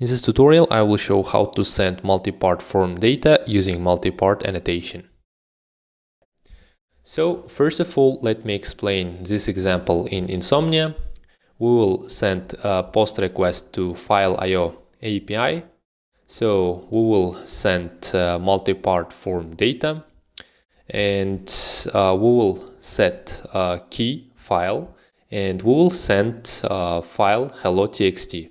In this tutorial, I will show how to send multi-part form data using multi-part annotation. So, first of all, let me explain this example in Insomnia. We will send a post request to file.io API. So, we will send multi-part form data, and we will set a key file, and we will send file hello.txt.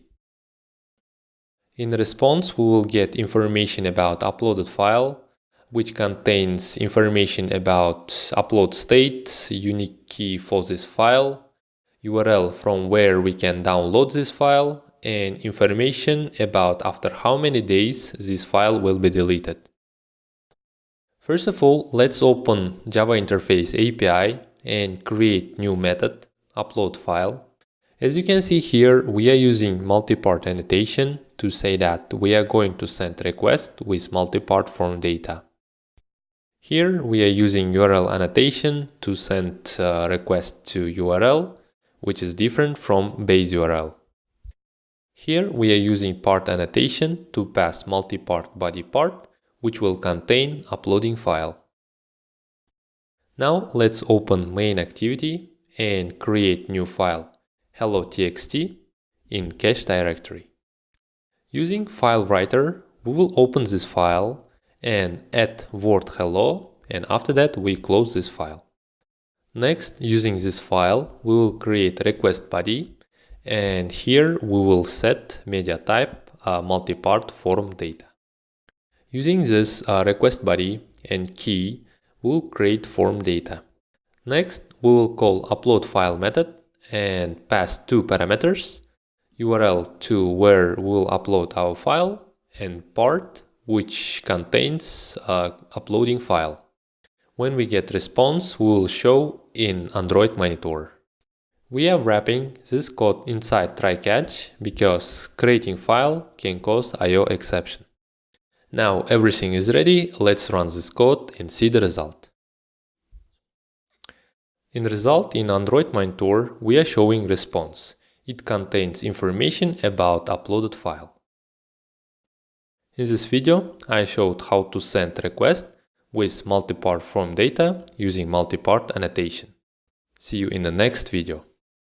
In response, we will get information about uploaded file, which contains information about upload state, unique key for this file, URL from where we can download this file, and information about after how many days this file will be deleted. First of all, let's open Java Interface API and create new method, upload file. As you can see here, we are using multi-part annotation to say that we are going to send request with multi-part form data. Here we are using URL annotation to send request to URL, which is different from base URL. Here we are using part annotation to pass multi-part body part, which will contain uploading file. Now let's open main activity and create new file hello.txt in cache directory. Using file writer, we will open this file and add word hello, and after that we close this file. Next, using this file, we will create request body, and here we will set media type multi-part form data. Using this request body and key, we will create form data. Next, we will call upload file method and pass two parameters, URL to where we will upload our file, and part which contains uploading file. When we get response, we will show in Android monitor. We are wrapping this code inside try catch because creating file can cause I/O exception. Now everything is ready, let's run this code and see the result. In result in Android monitor, we are showing response. It contains information about uploaded file. In this video, I showed how to send request with multi-part form data using multi-part annotation. See you in the next video.